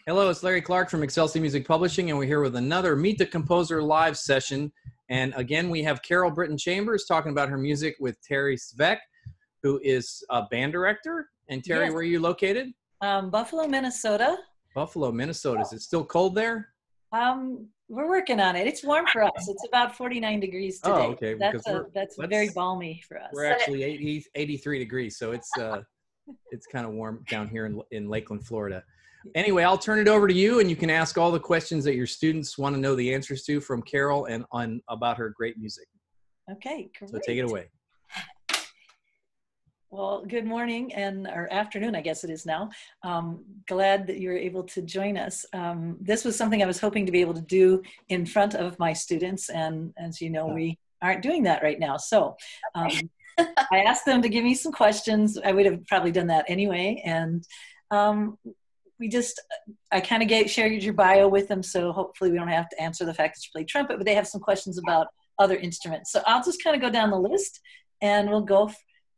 Hello, it's Larry Clark from Excelsior Music Publishing, and we're here with another Meet the Composer live session. And again, we have Carol Brittin Chambers talking about her music with Terri Svec, who is a band director. And Terri, Yes. where are you located? Buffalo, Minnesota. Buffalo, Minnesota. Is it still cold there? We're working on it. It's warm for us. It's about 49 degrees today. Oh, okay. That's very balmy for us. We're actually 83 degrees, so it's kind of warm down here in Lakeland, Florida. Anyway, I'll turn it over to you, and you can ask all the questions that your students want to know the answers to from Carol and about her great music. Okay, great. So take it away. Well, good morning or afternoon, I guess it is now. Glad that you're able to join us. This was something I was hoping to be able to do in front of my students, and as you know, we aren't doing that right now. So I asked them to give me some questions. I would have probably done that anyway, and I kind of shared your bio with them, so hopefully we don't have to answer the fact that you play trumpet, but they have some questions about other instruments. So I'll just kind of go down the list, and we'll go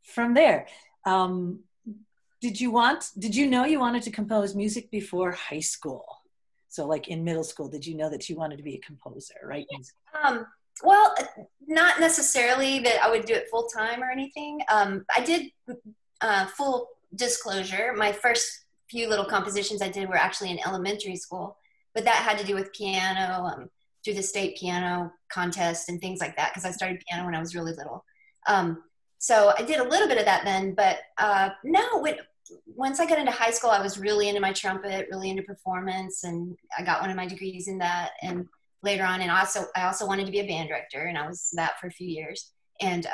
from there. Did you know you wanted to compose music before high school? So like in middle school, did you know that you wanted to be a composer, right? Well, not necessarily that I would do it full time or anything. I did, full disclosure, my first few little compositions I did were actually in elementary school, but that had to do with piano, through the state piano contest and things like that, because I started piano when I was really little. So I did a little bit of that then, but no, once I got into high school, I was really into my trumpet, really into performance, and I got one of my degrees in that. And later on, and I also wanted to be a band director, and I was that for a few years. And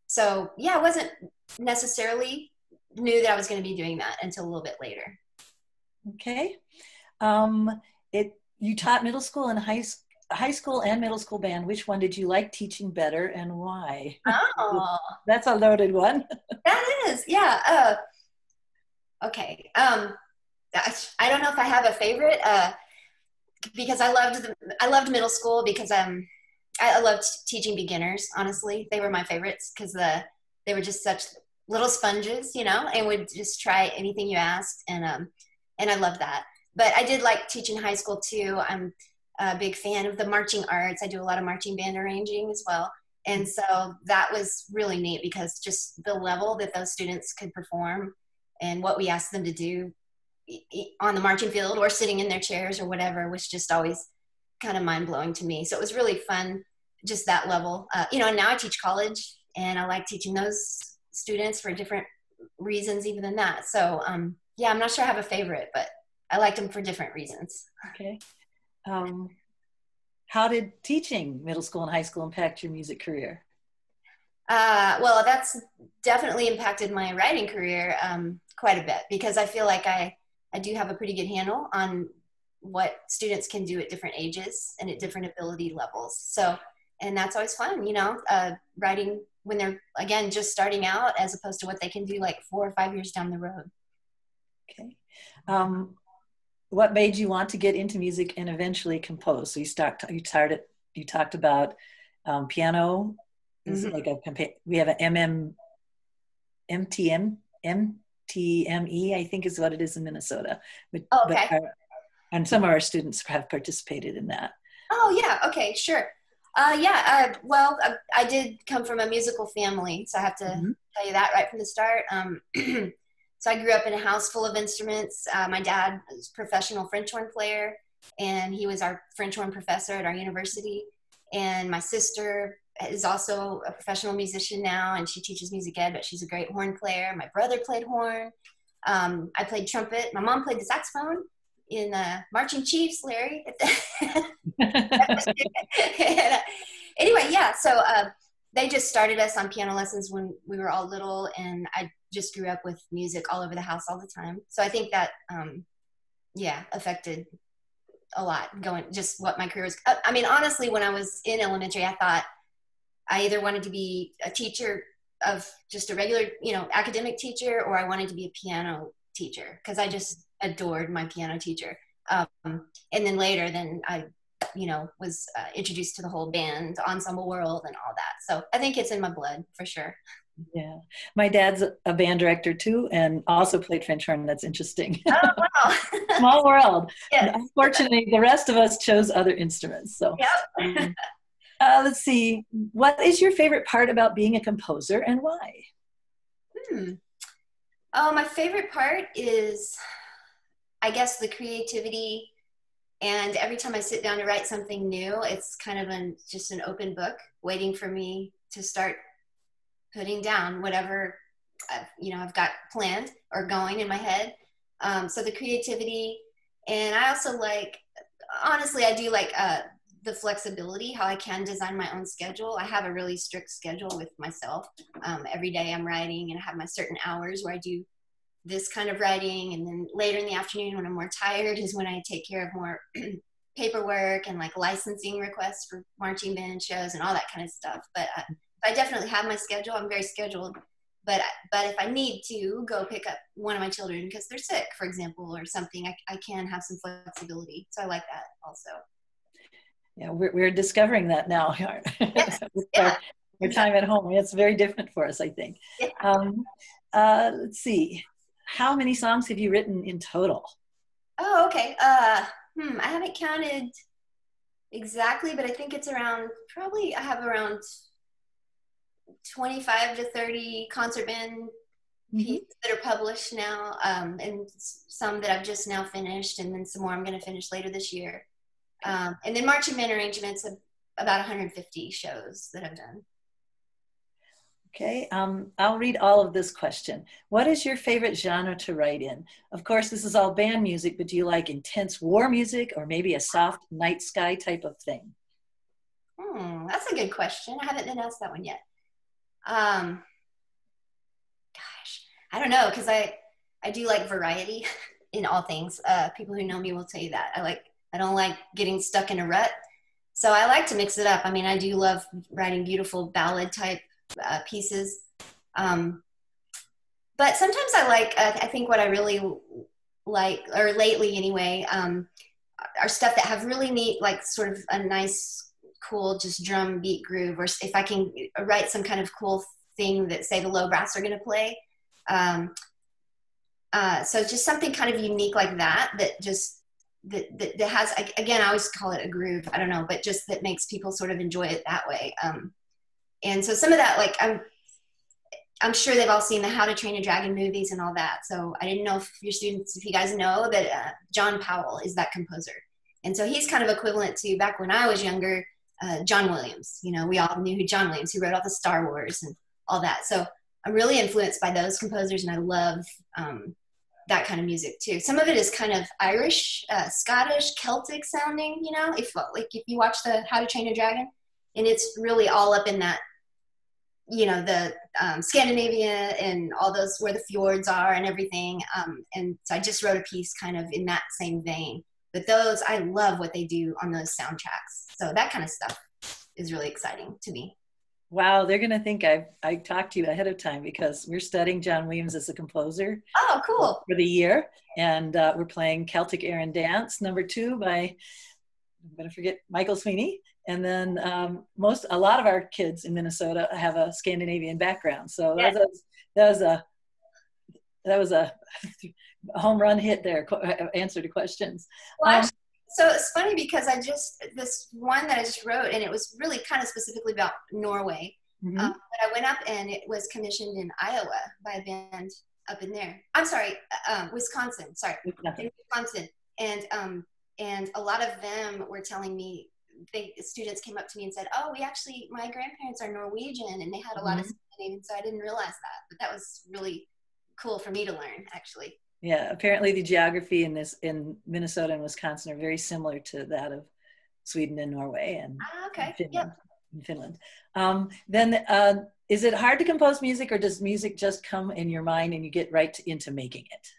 so yeah, I wasn't necessarily knew that I was going to be doing that until a little bit later. Okay. You taught middle school and high school and middle school band. Which one did you like teaching better, and why? Oh, that's a loaded one. That is, yeah. Okay. I don't know if I have a favorite, because I loved middle school because I loved teaching beginners. Honestly, they were my favorites because they were just such little sponges, and would just try anything you asked, and I love that. But I did like teaching high school too. I'm a big fan of the marching arts. I do a lot of marching band arranging as well. And so that was really neat because just the level that those students could perform and what we asked them to do on the marching field or sitting in their chairs or whatever was just always kind of mind-blowing to me. So it was really fun, just that level. And now I teach college, and I like teaching those students for different reasons even than that. So yeah, I'm not sure I have a favorite, but I liked them for different reasons. Okay. How did teaching middle school and high school impact your music career? Well, that's definitely impacted my writing career quite a bit, because I feel like I do have a pretty good handle on what students can do at different ages and at different ability levels. So, and that's always fun, writing when they're, again, just starting out, as opposed to what they can do like 4 or 5 years down the road. Okay. What made you want to get into music and eventually compose? So you talked about piano. Is it like we have an MTME, I think is what it is in Minnesota. But and some of our students have participated in that. Oh yeah, okay, sure. Well, I did come from a musical family, so I have to tell you that right from the start. So I grew up in a house full of instruments. My dad was a professional French horn player, and he was our French horn professor at our university. And my sister is also a professional musician now, and she teaches music ed, but she's a great horn player. My brother played horn. I played trumpet. My mom played the saxophone in Marching Chiefs, Larry. Anyway, yeah, so they just started us on piano lessons when we were all little, and I just grew up with music all over the house all the time. So I think that, affected a lot just what my career was. I mean, honestly, when I was in elementary, I thought I either wanted to be a teacher of just a regular, academic teacher, or I wanted to be a piano teacher, because I just adored my piano teacher. And then later, I was introduced to the whole band ensemble world and all that. So I think it's in my blood for sure. Yeah. My dad's a band director too, and also played French horn. That's interesting. Oh, wow. Small world. Yes. Unfortunately, the rest of us chose other instruments. So, Yep. um, let's see. What is your favorite part about being a composer and why? Oh, my favorite part is, I guess, the creativity. And every time I sit down to write something new, it's kind of just an open book waiting for me to start putting down whatever I've got planned or going in my head. So the creativity, and I also honestly, I do like the flexibility, how I can design my own schedule. I have a really strict schedule with myself. Every day I'm writing, and I have my certain hours where I do this kind of writing, and then later in the afternoon when I'm more tired is when I take care of more paperwork and like licensing requests for marching band shows and all that kind of stuff. But I definitely have my schedule. I'm very scheduled. But if I need to go pick up one of my children because they're sick, for example, or something, I can have some flexibility. So I like that also. Yeah, we're discovering that now. Yes. With Yeah. our time at home. It's very different for us, I think. Yeah. Let's see. How many songs have you written in total? Oh, okay. I haven't counted exactly, but I think it's I have around 25 to 30 concert band pieces that are published now, and some that I've just now finished, and then some more I'm going to finish later this year. And then marching band arrangements of about 150 shows that I've done. Okay, I'll read all of this question. What is your favorite genre to write in? Of course, this is all band music, but do you like intense war music or maybe a soft night sky type of thing? That's a good question. I haven't been asked that one yet. Gosh, I don't know, because I do like variety in all things. People who know me will tell you that. I don't like getting stuck in a rut. So I like to mix it up. I mean, I do love writing beautiful ballad type pieces. But sometimes I think what I really like, or lately anyway, are stuff that have really neat, like sort of a nice, cool, just drum beat groove, or if I can write some kind of cool thing that, say, the low brass are going to play. So just something kind of unique like that, that has, again, I always call it a groove. I don't know, but just that makes people sort of enjoy it that way. And so some of that, like, I'm sure they've all seen the How to Train a Dragon movies and all that. So I didn't know if you guys know that John Powell is that composer. And so he's kind of equivalent to, back when I was younger, John Williams. You know, we all knew who John Williams, who wrote all the Star Wars and all that. So I'm really influenced by those composers, and I love that kind of music too. Some of it is kind of Irish, Scottish, Celtic sounding, you know, if you watch the How to Train a Dragon, and it's really all up in that, you know, the Scandinavia and all those, where the fjords are and everything. And so I just wrote a piece kind of in that same vein. But those, I love what they do on those soundtracks. So that kind of stuff is really exciting to me. Wow, they're going to think I talked to you ahead of time, because we're studying John Williams as a composer. Oh, cool. For the year. And we're playing Celtic Air and Dance #2 by, I'm going to forget, Michael Sweeney. And then a lot of our kids in Minnesota have a Scandinavian background. So yeah. that was a home run hit there, answer to questions. Well, actually, so it's funny because this one that I just wrote, and it was really kind of specifically about Norway. But I went up and it was commissioned in Iowa by a band up in there. I'm sorry, Wisconsin. Sorry, in Wisconsin. And a lot of them were telling me, students came up to me and said, "Oh, my grandparents are Norwegian, and they had a lot of Scandinavian, so I didn't realize that." But that was really cool for me to learn, actually. Yeah, apparently the geography in Minnesota and Wisconsin are very similar to that of Sweden and Norway and Finland. Then is it hard to compose music, or does music just come in your mind and you get right into making it?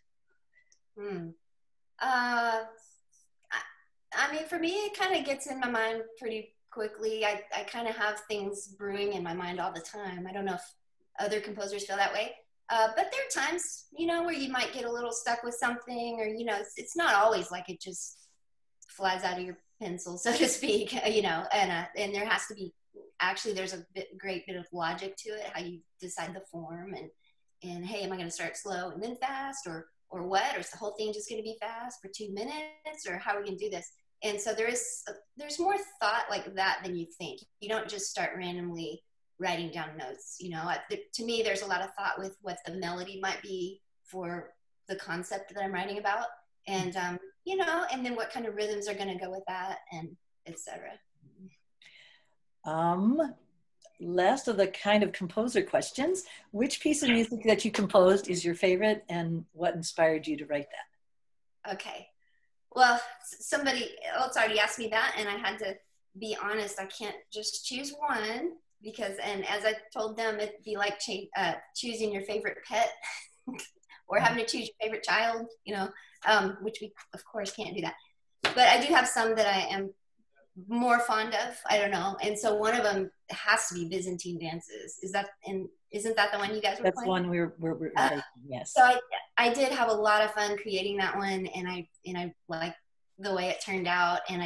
I mean, for me, it kind of gets in my mind pretty quickly. I kind of have things brewing in my mind all the time. I don't know if other composers feel that way. But there are times, you know, where you might get a little stuck with something, or, you know, it's not always like it just flies out of your pencil, so to speak, you know, and there has to be actually there's a great bit of logic to it, how you decide the form, and hey, am I going to start slow and then fast, or what, or is the whole thing just going to be fast for 2 minutes, or how are we going to do this? And so there's more thought like that than you think. You don't just start randomly writing down notes. You know, to me, there's a lot of thought with what the melody might be for the concept that I'm writing about, and you know, and then what kind of rhythms are going to go with that, and etc. Last of the kind of composer questions. Which piece of music that you composed is your favorite, and what inspired you to write that? Okay. Well, somebody else already asked me that, and I had to be honest. I can't just choose one, because, and as I told them, it'd be like choosing your favorite pet or having to choose your favorite child, you know, which we, of course, can't do that. But I do have some that I am more fond of. I don't know. And so one of them has to be Byzantine Dances. Isn't that the one you guys were That's playing? one we're yes. So I did have a lot of fun creating that one, and I like the way it turned out, and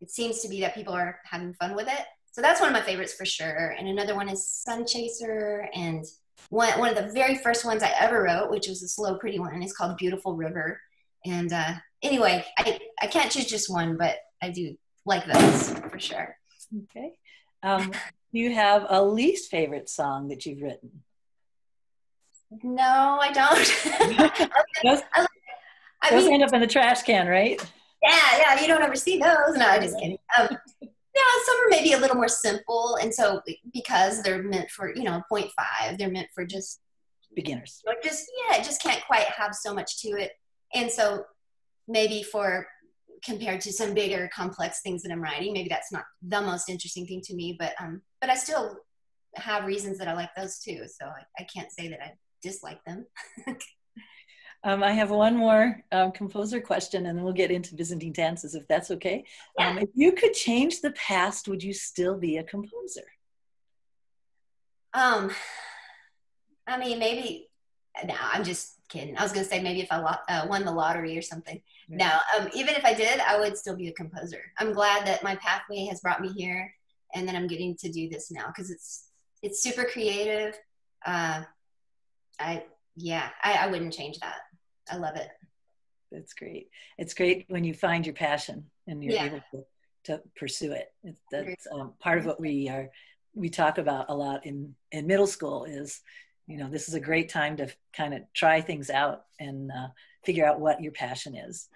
it seems to be that people are having fun with it. So that's one of my favorites for sure. And another one is Sun Chaser, and one of the very first ones I ever wrote, which was a slow, pretty one, is called Beautiful River. And anyway, I can't choose just one, but I do like those for sure. Okay. Do you have a least favorite song that you've written? No, I don't. Those end up in the trash can, right? Yeah, you don't ever see those. No, I'm just kidding. Yeah, some are maybe a little more simple, and so because they're meant for, you know, 0.5, they're meant for just beginners. Just can't quite have so much to it, and so maybe compared to some bigger complex things that I'm writing, maybe that's not the most interesting thing to me, but I still have reasons that I like those too, so I can't say that I dislike them. I have one more composer question, and then we'll get into Byzantine Dances, if that's okay. Yeah. If you could change the past, would you still be a composer? I mean, maybe. No, I'm just kidding. I was going to say maybe if I won the lottery or something. Yeah. No, even if I did, I would still be a composer. I'm glad that my pathway has brought me here, and that I'm getting to do this now, because it's super creative. I wouldn't change that. I love it. That's great. It's great when you find your passion and you're able to pursue it. That's part of what we talk about a lot in middle school is, you know, this is a great time to kind of try things out and figure out what your passion is.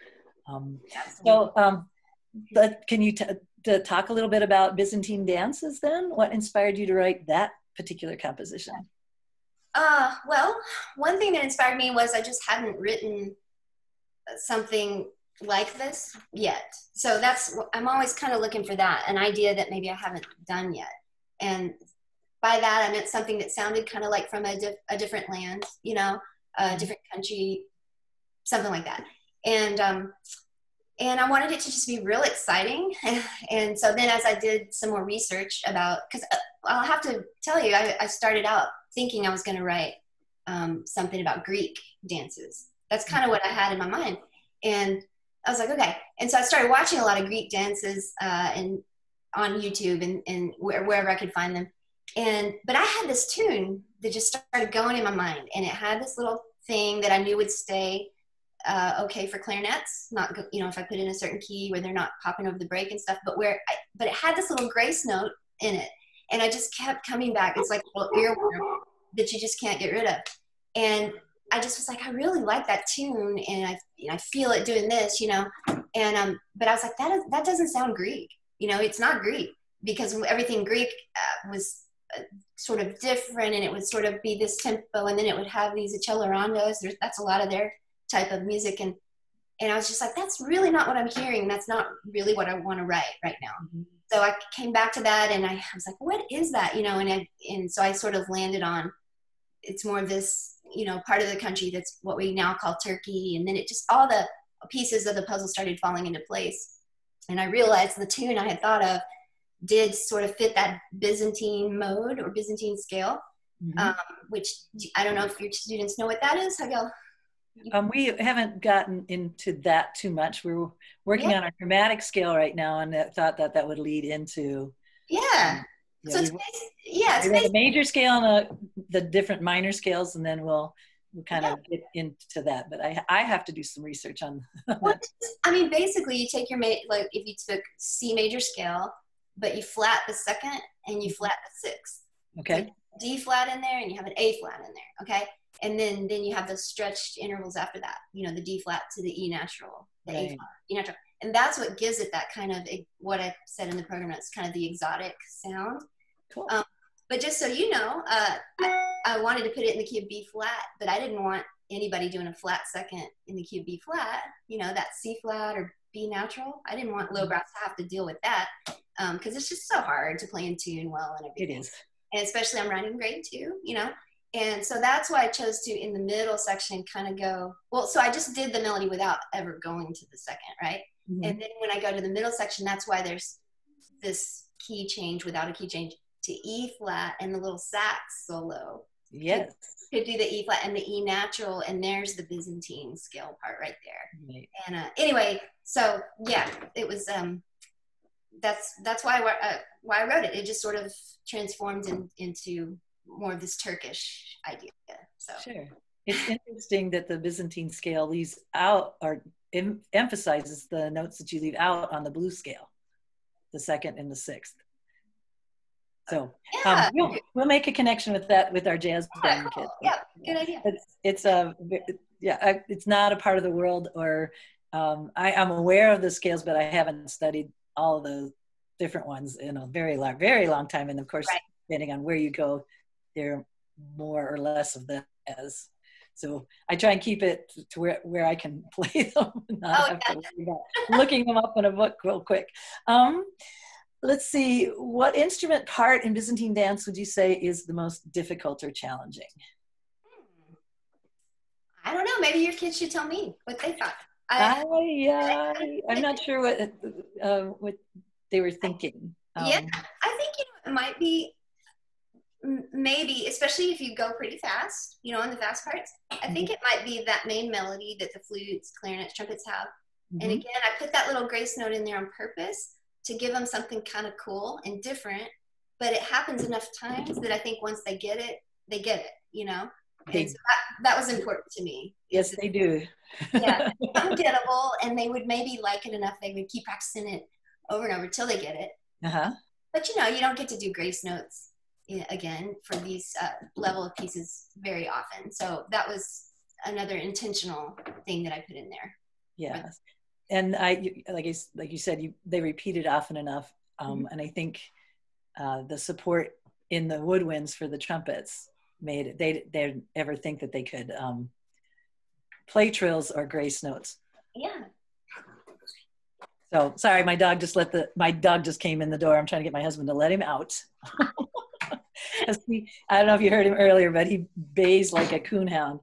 But can you talk a little bit about Byzantine Dances then? What inspired you to write that particular composition? Well, one thing that inspired me was I just hadn't written something like this yet. So I'm always kind of looking for that, an idea that maybe I haven't done yet. And by that, I meant something that sounded kind of like from a different land, you know, a different country, something like that. And I wanted it to just be real exciting. And so then as I did some more research because I'll have to tell you, I started out thinking I was going to write something about Greek dances. That's kind of what I had in my mind. And I was like, okay. And so I started watching a lot of Greek dances on YouTube and wherever I could find them. But I had this tune that just started going in my mind. And it had this little thing that I knew would stay okay for clarinets. Not, you know, if I put in a certain key where they're not popping over the break and stuff, but it had this little grace note in it. And I just kept coming back. It's like a little earworm that you just can't get rid of. And I just was like, I really like that tune, and I feel it doing this, you know. And but I was like, that doesn't sound Greek, you know. It's not Greek, because everything Greek was sort of different, and it would sort of be this tempo, and then it would have these accelerandos. That's a lot of their type of music, and I was just like, that's really not what I'm hearing. That's not really what I want to write right now. Mm-hmm. So I came back to that, and I was like, what is that? You know, and so I sort of landed on, it's more of this, you know, part of the country that's what we now call Turkey. And then it just, all the pieces of the puzzle started falling into place. And I realized the tune I had thought of did sort of fit that Byzantine mode or Byzantine scale, mm-hmm. Which I don't know if your students know what that is. We haven't gotten into that too much. We're working on our chromatic scale right now, and I thought that would lead into Yeah, So it's we have a major scale and the different minor scales, and then we'll kind yeah. of get into that. But I have to do some research on Well, that. I mean, basically, you take your like if you took C major scale, but you flat the second and you flat the sixth. Okay. So D flat in there, and you have an A flat in there. Okay, and then you have those stretched intervals after that. You know, the D flat to the E natural, the A flat, E natural, and that's what gives it that kind of what I said in the program. It's kind of the exotic sound. Cool. But just so you know, I wanted to put it in the key of B flat, but I didn't want anybody doing a flat second in the key of B flat, you know, that C flat or B natural. I didn't want low brass to have to deal with that because it's just so hard to play in tune well and everything. It is. And especially I'm writing grade 2, you know. And so that's why I chose to, in the middle section, kind of go, well, so I just did the melody without ever going to the second, right? Mm-hmm. And then when I go to the middle section, that's why there's this key change without a key change to E flat and the little sax solo. Yes. Could do the E flat and the E natural, and there's the Byzantine scale part right there. Right. And anyway, so yeah, it was that's why I wrote it. It just sort of transformed into more of this Turkish idea. So sure, it's interesting that the Byzantine scale leaves out or emphasizes the notes that you leave out on the blues scale, the second and the sixth. So yeah. We'll make a connection with that with our jazz band kids. Yeah, good idea. It's not a part of the world, or I'm aware of the scales, but I haven't studied all of the different ones in a very long time. And of course, depending on where you go, there are more or less of them as. So I try and keep it to where I can play them, not have to worry about looking them up in a book real quick. Let's see, what instrument part in Byzantine dance would you say is the most difficult or challenging? I don't know. Maybe your kids should tell me what they thought. I'm not sure what they were thinking. I think it might be maybe, especially if you go pretty fast, on the fast parts. I think it might be that main melody that the flutes, clarinets, trumpets have. Mm-hmm. And again, I put that little grace note in there on purpose to give them something kind of cool and different, but it happens enough times that I think once they get it, and so that was important to me. Yes, they do. Yeah, ungettable, and they would maybe like it enough, they would keep practicing it over and over till they get it. Uh-huh. But you don't get to do grace notes again for these level of pieces very often. So that was another intentional thing that I put in there. Yes. And like you said, they repeated often enough, and I think the support in the woodwinds for the trumpets made it. They didn't ever think that they could play trills or grace notes. Yeah. So sorry, my dog just came in the door. I'm trying to get my husband to let him out. I don't know if you heard him earlier, but he bays like a coonhound.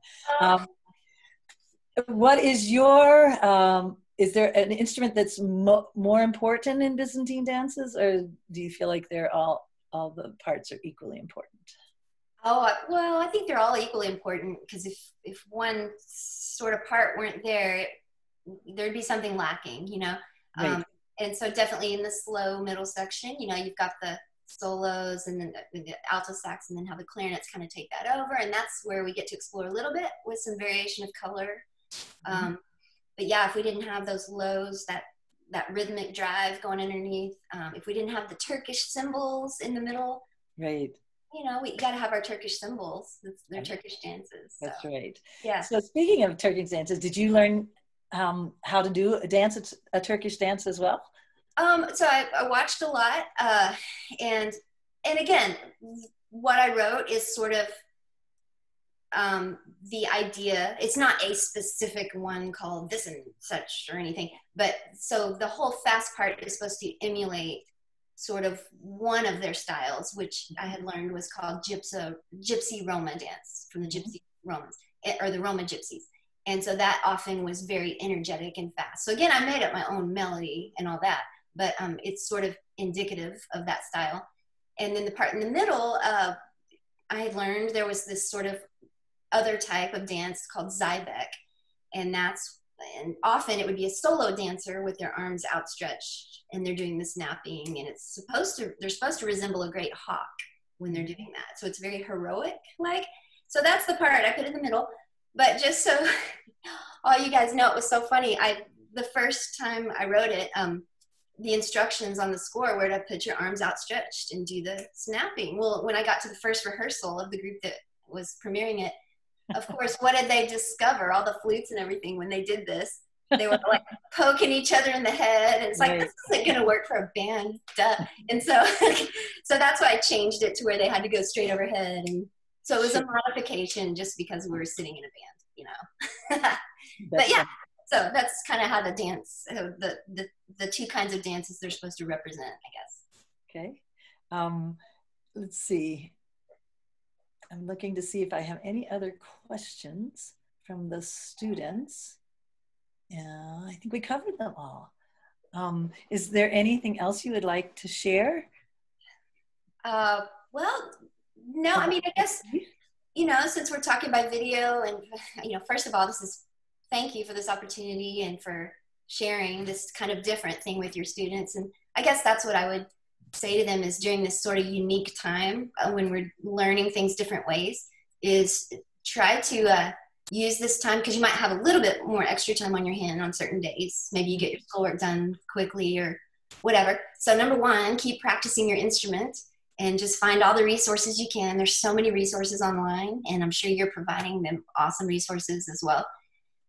What is your is there an instrument that's more important in Byzantine dances, or do you feel like they're all the parts are equally important? Oh, well, I think they're all equally important, because if one sort of part weren't there, there'd be something lacking, Right. And so definitely in the slow middle section, you've got the solos and then the alto sax, and then how the clarinets kind of take that over. And that's where we get to explore a little bit with some variation of color. Mm-hmm. But yeah, if we didn't have those lows, that rhythmic drive going underneath, if we didn't have the Turkish cymbals in the middle, right? We got to have our Turkish cymbals. They're Turkish dances. So. That's right. Yeah. So speaking of Turkish dances, did you learn how to do a Turkish dance as well? So I watched a lot, and again, what I wrote is sort of the idea. It's not a specific one called this and such or anything, but so the whole fast part is supposed to emulate sort of one of their styles, which I had learned was called Gypsy Roma dance, from the Gypsy Romans, or the Roma Gypsies. And so that often was very energetic and fast. So again, I made up my own melody and all that, but it's sort of indicative of that style. And then the part in the middle, I had learned there was this sort of other type of dance called Zybeck, and that's and often it would be a solo dancer with their arms outstretched and they're doing the snapping, and they're supposed to resemble a great hawk when they're doing that. So it's very heroic like. So that's the part I put in the middle. But just so all you guys know, it was so funny. The first time I wrote it, the instructions on the score were to put your arms outstretched and do the snapping. Well, when I got to the first rehearsal of the group that was premiering it, of course, what did they discover? All the flutes and everything when they did this. They were like poking each other in the head. And it's like, this isn't going to work for a band. Duh. And so, so that's why I changed it to where they had to go straight overhead. And so it was a modification just because we were sitting in a band, you know. But yeah, so that's kind of how the dance, the two kinds of dances they're supposed to represent, I guess. Okay. Let's see. I'm looking to see if I have any other questions from the students. Yeah, I think we covered them all. Is there anything else you would like to share? Well, no, I mean, I guess, you know, since we're talking by video and, you know, first of all, thank you for this opportunity and for sharing this kind of different thing with your students. And I guess that's what I would say to them is during this sort of unique time when we're learning things different ways is try to use this time, because you might have a little bit more extra time on your hand on certain days. Maybe you get your schoolwork done quickly or whatever. So number one, keep practicing your instrument and just find all the resources you can. There's so many resources online, and I'm sure you're providing them awesome resources as well.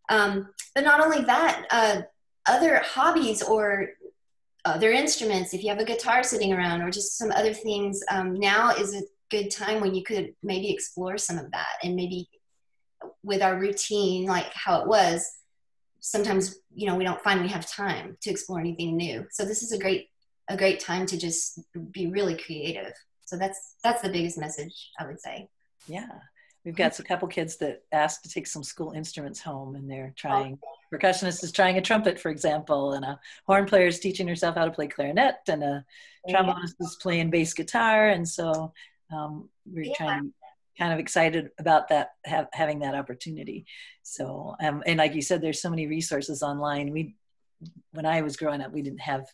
But not only that, other hobbies or other instruments, if you have a guitar sitting around or just some other things, now is a good time when you could maybe explore some of that. And maybe with our routine, like how it was, sometimes, you know, we don't find we have time to explore anything new. So this is a great time to just be really creative. So that's the biggest message, I would say. Yeah. We've got a couple kids that asked to take some school instruments home, and they're trying, percussionist is trying a trumpet, for example, and a horn player is teaching herself how to play clarinet, and a trombonist is playing bass guitar. And so we're trying, kind of excited about that, having that opportunity. So, and like you said, there's so many resources online. When I was growing up, we didn't have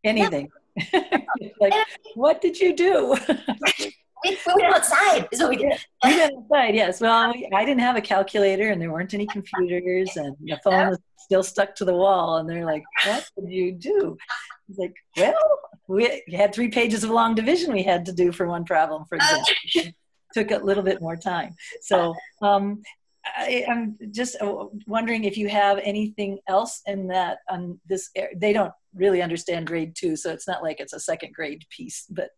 anything. Like, what did you do? We went outside is what we did. We went outside, yes. Well, I didn't have a calculator, and there weren't any computers, and the phone was still stuck to the wall. And they're like, what did you do? It's like, well, we had 3 pages of long division we had to do for one problem, for example. Took a little bit more time. So I'm just wondering if you have anything else in that on this. They don't really understand grade 2, so it's not like it's a second grade piece, but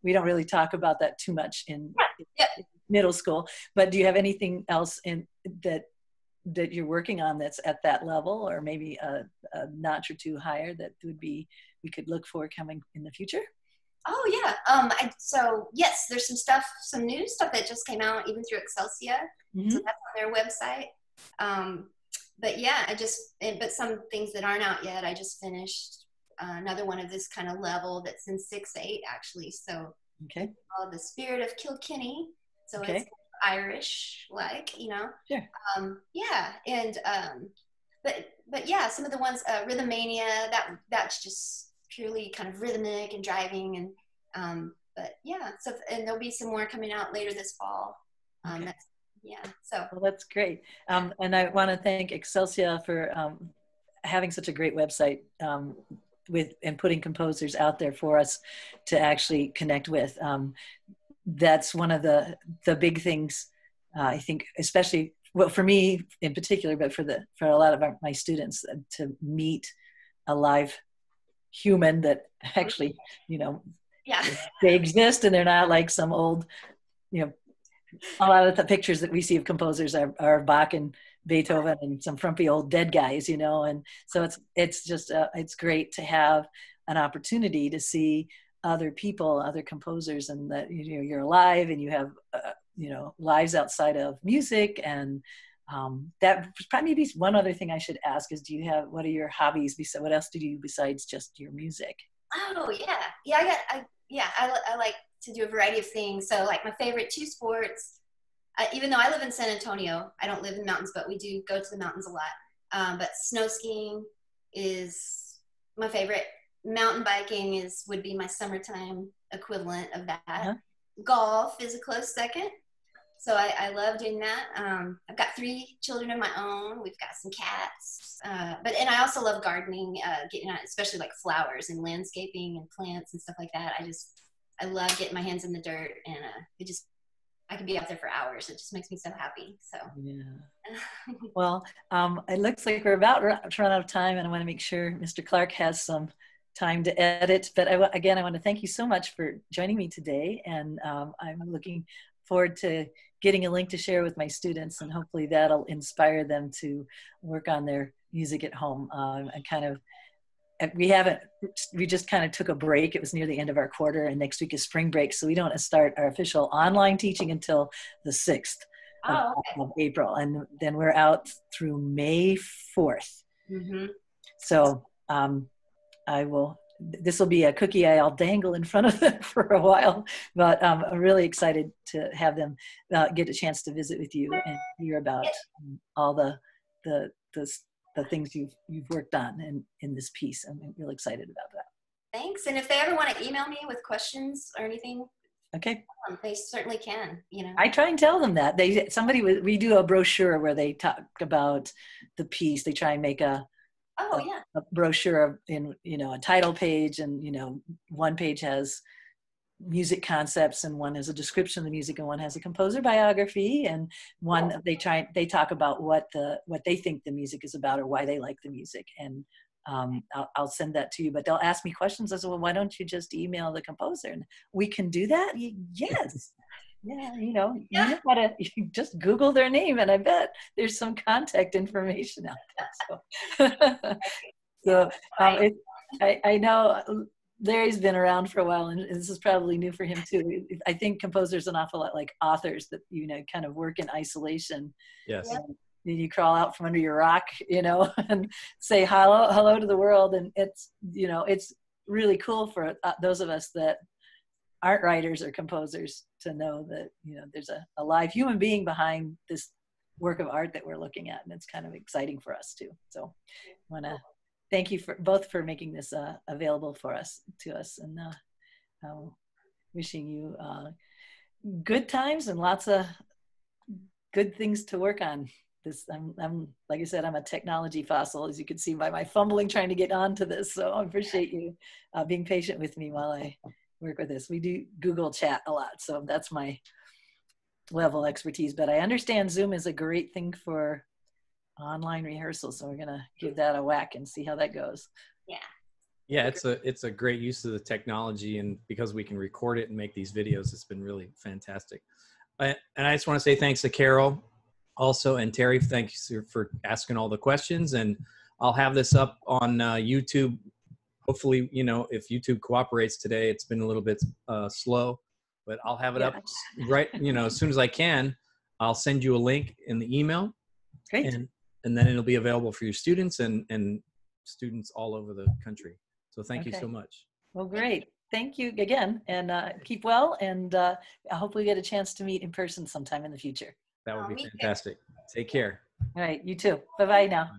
we don't really talk about that too much in middle school. But do you have anything else in that you're working on that's at that level, or maybe a notch or 2 higher that we could look for coming in the future? Oh yeah. So yes, there's some new stuff that just came out even through Excelsia. Mm-hmm. So that's on their website. But yeah, but some things that aren't out yet. I just finished another one of this kind of level that's in 6/8 actually. So called The Spirit of Kilkenny. So it's Irish, like, you know. Sure. Yeah, and but yeah, some of the ones Rhythmania, that's just purely kind of rhythmic and driving, and but yeah, so, and there'll be some more coming out later this fall. Well, that's great. And I want to thank Excelsia for having such a great website and putting composers out there for us to actually connect with. That's one of the big things, I think, especially, well, for me in particular, but for a lot of my students, to meet a live human that actually, you know, they exist, and they're not like some old, you know, a lot of the pictures that we see of composers are Bach and Beethoven and some frumpy old dead guys, you know. And so it's just it's great to have an opportunity to see other people, other composers, and that, you know, you're alive and you have you know, lives outside of music. And that probably be one other thing I should ask is, what are your hobbies? What else do you do besides just your music? Oh yeah, I like to do a variety of things. So like my favorite 2 sports, even though I live in San Antonio, I don't live in the mountains, but we do go to the mountains a lot. But snow skiing is my favorite. Mountain biking would be my summertime equivalent of that. Uh-huh. Golf is a close second. So I love doing that. I've got 3 children of my own. We've got some cats. And I also love gardening, getting out, especially like flowers and landscaping and plants and stuff like that. I love getting my hands in the dirt, and I can be out there for hours. It just makes me so happy. So yeah. Well, it looks like we're about to run out of time, and I want to make sure Mr. Clark has some time to edit. But again, I want to thank you so much for joining me today, and I'm looking forward to getting a link to share with my students, and hopefully that'll inspire them to work on their music at home. We just kind of took a break. It was near the end of our quarter, and next week is spring break, so we don't start our official online teaching until the 6th of April, and then we're out through May 4th. Mm-hmm. So this will be a cookie I'll dangle in front of them for a while, but I'm really excited to have them get a chance to visit with you and hear about all the things you've worked on in this piece. I'm really excited about that. Thanks. And if they ever want to email me with questions or anything, okay, they certainly can. I try and tell them that we do a brochure where they talk about the piece. They try and make a brochure in a title page, and one page has music concepts, and one has a description of the music, and one has a composer biography, and one they talk about what they think the music is about or why they like the music. And I'll send that to you, but they'll ask me questions. I said, well, why don't you just email the composer? And we can do that. Yes. Yeah, you know how to, you just Google their name, and I bet there's some contact information out there. So I know Larry's been around for a while, and this is probably new for him too. I think composers an awful lot like authors that kind of work in isolation. Yes. And you crawl out from under your rock, and say hello to the world, and it's really cool for those of us that aren't writers or composers to know that there's a live human being behind this work of art that we're looking at, and it's kind of exciting for us too. So I want to thank you for making this available to us, and wishing you good times and lots of good things to work on. I'm like I said, I'm a technology fossil, as you can see by my fumbling trying to get onto this. So I appreciate you being patient with me while I work with this. We do Google Chat a lot, so that's my level of expertise. But I understand Zoom is a great thing for online rehearsal, so we're gonna give that a whack and see how that goes. Yeah, it's a great use of the technology, and because we can record it and make these videos, it's been really fantastic. And I just want to say thanks to Carol also, and Terri, thanks for asking all the questions. And I'll have this up on YouTube. Hopefully, if YouTube cooperates today. It's been a little bit slow, but I'll have it up right, as soon as I can. I'll send you a link in the email. Great. And then it'll be available for your students and students all over the country. So thank you so much. Well, great. Thank you again, and keep well, and I hope we get a chance to meet in person sometime in the future. That would be fantastic. Take care. All right, you too. Bye-bye now.